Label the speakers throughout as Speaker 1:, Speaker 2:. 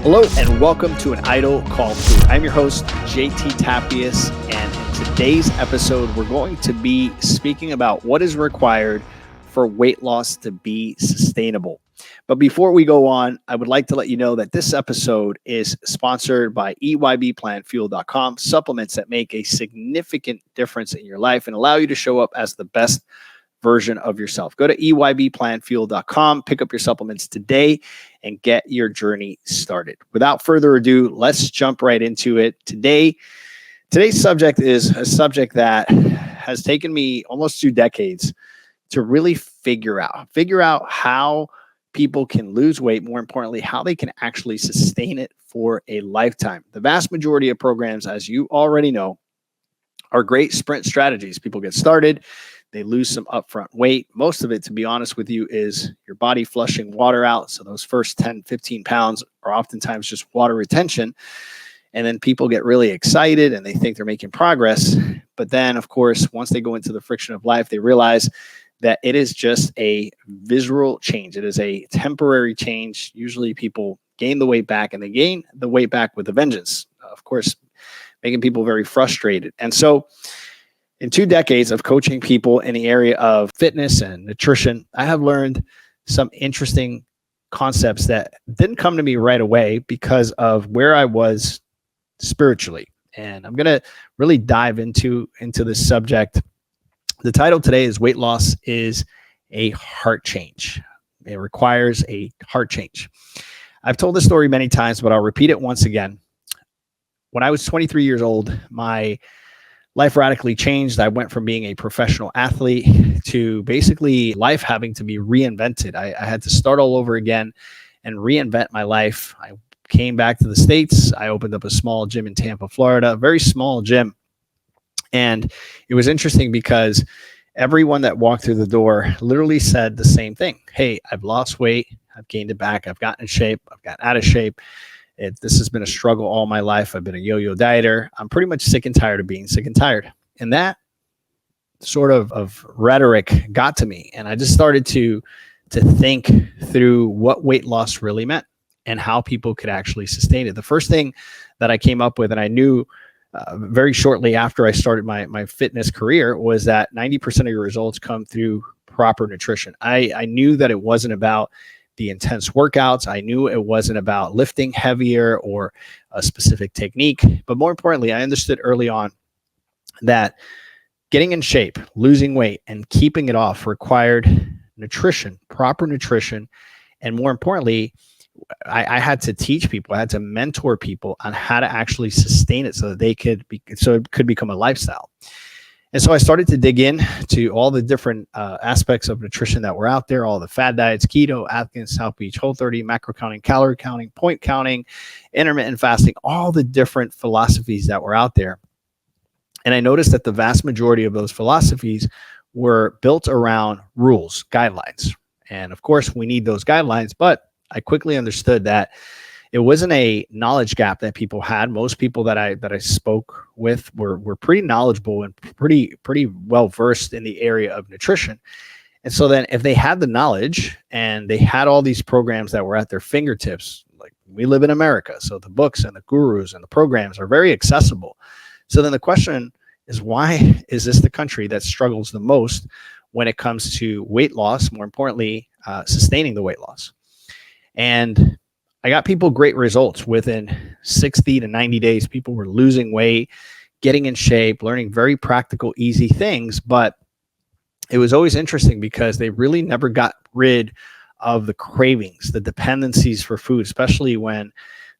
Speaker 1: Hello and welcome to An Idol Called Food. I'm your host, JT Tapias, and in today's episode, we're going to be speaking about what is required for weight loss to be sustainable. But before we go on, I would like to let you know that this episode is sponsored by EYBPlantFuel.com, supplements that make a significant difference in your life and allow you to show up as the best version of yourself. Go to EYBPlantFuel.com, pick up your supplements today, and get your journey started. Without further ado, let's jump right into it. Today's subject is a subject that has taken me almost 2 decades to really figure out how people can lose weight, more importantly, how they can actually sustain it for a lifetime. The vast majority of programs, as you already know, are great sprint strategies. People get started, they lose some upfront weight. Most of it, to be honest with you, is your body flushing water out. So those first 10, 15 pounds are oftentimes just water retention. And then people get really excited and they think they're making progress. But then, of course, once they go into the friction of life, they realize that it is just a visual change. It is a temporary change. Usually people gain the weight back and they gain the weight back with a vengeance, of course, making people very frustrated. And so in 2 decades of coaching people in the area of fitness and nutrition, I have learned some interesting concepts that didn't come to me right away because of where I was spiritually. And I'm going to really dive into this subject. The title today is Weight Loss is a Heart Change. It requires a heart change. I've told this story many times, but I'll repeat it once again. When I was 23 years old, my life radically changed. I went from being a professional athlete to basically life having to be reinvented. I had to start all over again and reinvent my life. I came back to the States. I opened up a small gym in Tampa, Florida, a very small gym. And it was interesting because everyone that walked through the door literally said the same thing. Hey, I've lost weight. I've gained it back. I've gotten in shape. I've gotten out of shape. This has been a struggle all my life. I've been a yo-yo dieter. I'm pretty much sick and tired of being sick and tired. And that sort of rhetoric got to me. And I just started to think through what weight loss really meant and how people could actually sustain it. The first thing that I came up with, and I knew very shortly after I started my fitness career, was that 90% of your results come through proper nutrition. I knew that it wasn't about the intense workouts. I knew it wasn't about lifting heavier or a specific technique. But more importantly, I understood early on that getting in shape, losing weight, and keeping it off required nutrition, proper nutrition. And more importantly, I had to teach people, I had to mentor people on how to actually sustain it so that it could become a lifestyle. And so I started to dig in to all the different aspects of nutrition that were out there, all the fad diets, keto, Atkins, South Beach, Whole30, macro counting, calorie counting, point counting, intermittent fasting, all the different philosophies that were out there. And I noticed that the vast majority of those philosophies were built around rules, guidelines. And of course, we need those guidelines, but I quickly understood that it wasn't a knowledge gap that people had. Most people that I spoke with were pretty knowledgeable and pretty well versed in the area of nutrition. And so then if they had the knowledge and they had all these programs that were at their fingertips, like we live in America, so the books and the gurus and the programs are very accessible. So then the question is, why is this the country that struggles the most when it comes to weight loss, more importantly, sustaining the weight loss? And I got people great results within 60 to 90 days. People were losing weight, getting in shape, learning very practical, easy things. But it was always interesting because they really never got rid of the cravings, the dependencies for food, especially when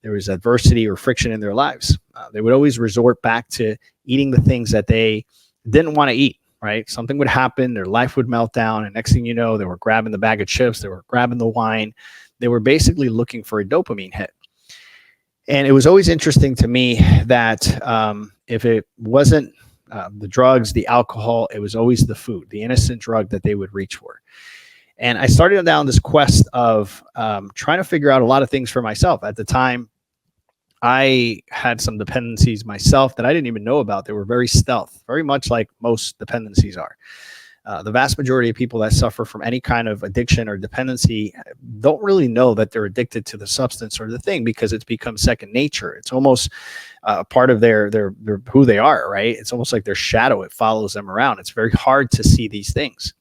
Speaker 1: there was adversity or friction in their lives. They would always resort back to eating the things that they didn't want to eat, right? Something would happen, their life would melt down, and next thing you know, they were grabbing the bag of chips, they were grabbing the wine. They were basically looking for a dopamine hit. And it was always interesting to me that if it wasn't the drugs, the alcohol, it was always the food, the innocent drug that they would reach for. And I started down this quest of trying to figure out a lot of things for myself. At the time, I had some dependencies myself that I didn't even know about. They were very stealth, very much like most dependencies are. The vast majority of people that suffer from any kind of addiction or dependency don't really know that they're addicted to the substance or the thing, because it's become second nature. It's almost part of their who they are, right? It's almost like their shadow. It follows them around. It's very hard to see these things.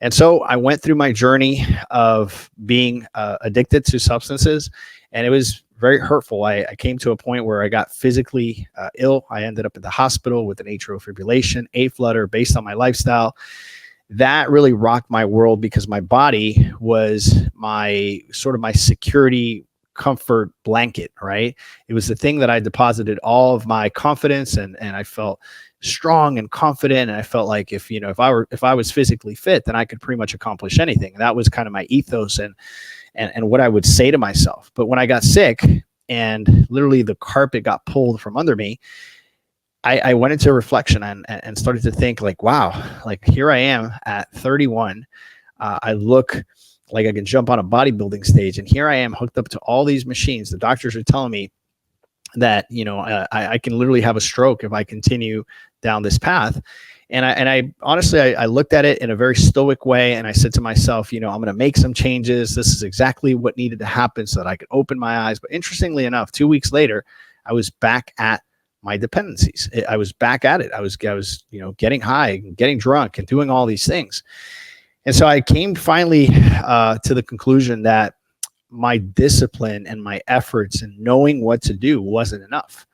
Speaker 1: And so I went through my journey of being addicted to substances, and it was very hurtful. I came to a point where I got physically ill. I ended up at the hospital with an atrial fibrillation, A-flutter, based on my lifestyle. That really rocked my world, because my body was my sort of my security comfort blanket, right? It was the thing that I deposited all of my confidence, and I felt strong and confident, and I felt like if I was physically fit, then I could pretty much accomplish anything. And that was kind of my ethos and what I would say to myself. But when I got sick and literally the carpet got pulled from under me, I went into reflection and started to think like, wow, like here I am at 31. I look like I can jump on a bodybuilding stage, and here I am hooked up to all these machines. The doctors are telling me that I can literally have a stroke if I continue down this path. And I honestly, I looked at it in a very stoic way, and I said to myself, I'm going to make some changes. This is exactly what needed to happen so that I could open my eyes. But interestingly enough, 2 weeks later, I was back at my dependencies. I was back at it. I was getting high, getting drunk, and doing all these things. And so I came finally to the conclusion that my discipline and my efforts and knowing what to do wasn't enough.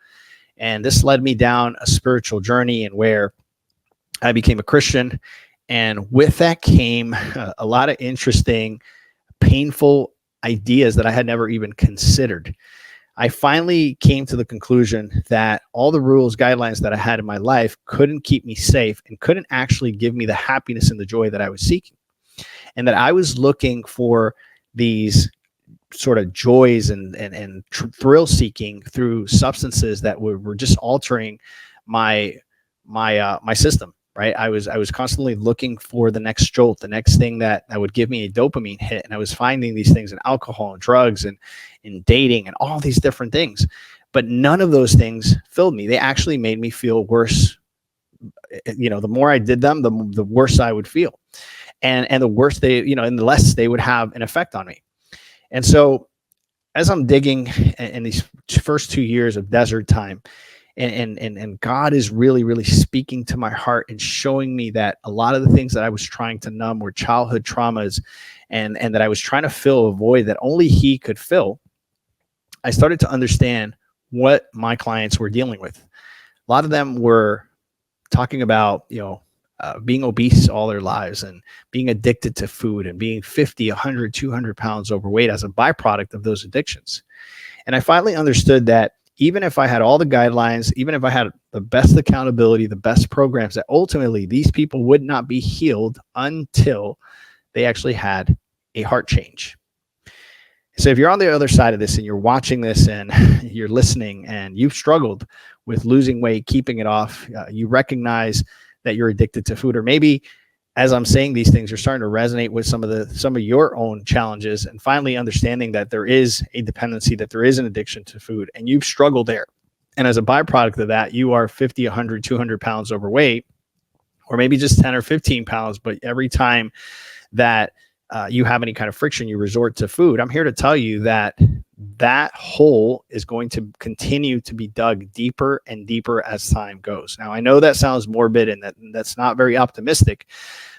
Speaker 1: And this led me down a spiritual journey, and where I became a Christian. And with that came a lot of interesting, painful ideas that I had never even considered. I finally came to the conclusion that all the rules, guidelines that I had in my life couldn't keep me safe and couldn't actually give me the happiness and the joy that I was seeking. And that I was looking for these sort of joys and thrill seeking through substances that were just altering my system. Right. I was constantly looking for the next jolt, the next thing that would give me a dopamine hit. And I was finding these things in alcohol and drugs and in dating and all these different things. But none of those things filled me. They actually made me feel worse. The more I did them, the worse I would feel. And the worse and the less they would have an effect on me. And so as I'm digging in these first 2 years of desert time, and God is really, really speaking to my heart and showing me that a lot of the things that I was trying to numb were childhood traumas, and that I was trying to fill a void that only He could fill. I started to understand what my clients were dealing with. A lot of them were talking about, being obese all their lives and being addicted to food and being 50, 100, 200 pounds overweight as a byproduct of those addictions. And I finally understood that even if I had all the guidelines, even if I had the best accountability, the best programs, that ultimately these people would not be healed until they actually had a heart change. So if you're on the other side of this and you're watching this and you're listening and you've struggled with losing weight, keeping it off, you recognize that you're addicted to food, or maybe as I'm saying these things, you're starting to resonate with some of your own challenges, and finally understanding that there is a dependency, that there is an addiction to food, and you've struggled there. And as a byproduct of that, you are 50, 100, 200 pounds overweight, or maybe just 10 or 15 pounds. But every time that you have any kind of friction, you resort to food. I'm here to tell you that that hole is going to continue to be dug deeper and deeper as time goes. Now, I know that sounds morbid and that's not very optimistic,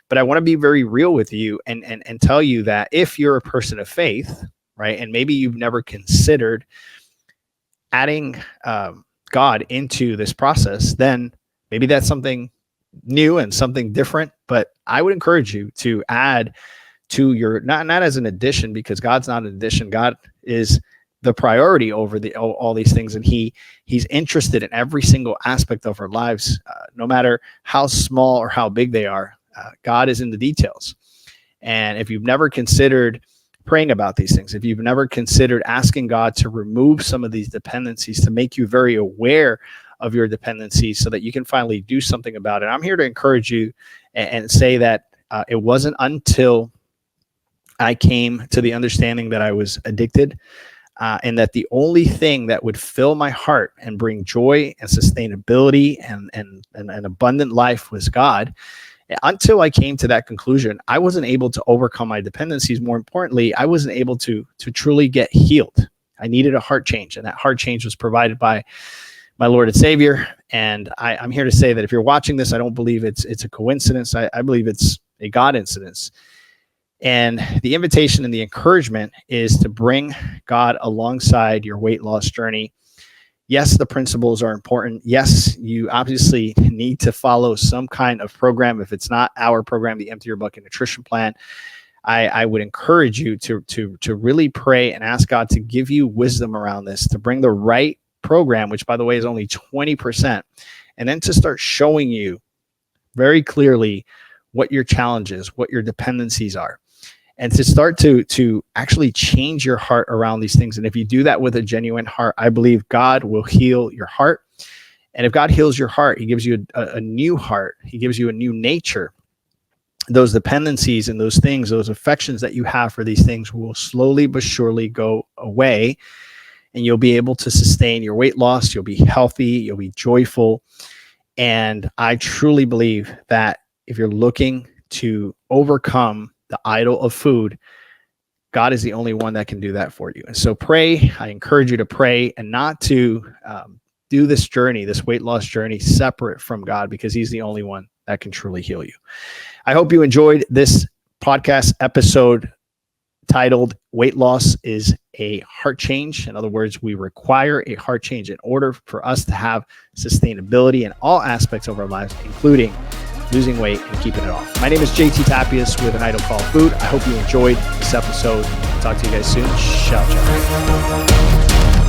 Speaker 1: but I want to be very real with you and tell you that if you're a person of faith, right, and maybe you've never considered adding God into this process, then maybe that's something new and something different. But I would encourage you to add to your, not as an addition, because God's not an addition. God is the priority over all these things, and he's interested in every single aspect of our lives, no matter how small or how big they are. God is in the details. And if you've never considered praying about these things, if you've never considered asking God to remove some of these dependencies, to make you very aware of your dependencies so that you can finally do something about it, I'm here to encourage you and say that it wasn't until I came to the understanding that I was addicted, and that the only thing that would fill my heart and bring joy and sustainability and an abundant life was God. Until I came to that conclusion, I wasn't able to overcome my dependencies. More importantly, I wasn't able to truly get healed. I needed a heart change, and that heart change was provided by my Lord and Savior. And I'm here to say that if you're watching this, I don't believe it's a coincidence. I believe it's a God incidence. And the invitation and the encouragement is to bring God alongside your weight loss journey. Yes, the principles are important. Yes, you obviously need to follow some kind of program. If it's not our program, the Empty Your Bucket Nutrition Plan, I would encourage you to really pray and ask God to give you wisdom around this, to bring the right program, which, by the way, is only 20%, and then to start showing you very clearly what your challenges, what your dependencies are, and to start to actually change your heart around these things. And if you do that with a genuine heart, I believe God will heal your heart. And if God heals your heart, he gives you a new heart. He gives you a new nature. Those dependencies and those things, those affections that you have for these things will slowly but surely go away. And you'll be able to sustain your weight loss. You'll be healthy. You'll be joyful. And I truly believe that if you're looking to overcome the idol of food, God is the only one that can do that for you. And so pray. I encourage you to pray and not to do this journey, this weight loss journey, separate from God, because he's the only one that can truly heal you. I hope you enjoyed this podcast episode titled Weight Loss is a Heart Change. In other words, we require a heart change in order for us to have sustainability in all aspects of our lives, including losing weight and keeping it off. My name is JT Tapias with An Idol Called Food. I hope you enjoyed this episode. Talk to you guys soon. Ciao, ciao.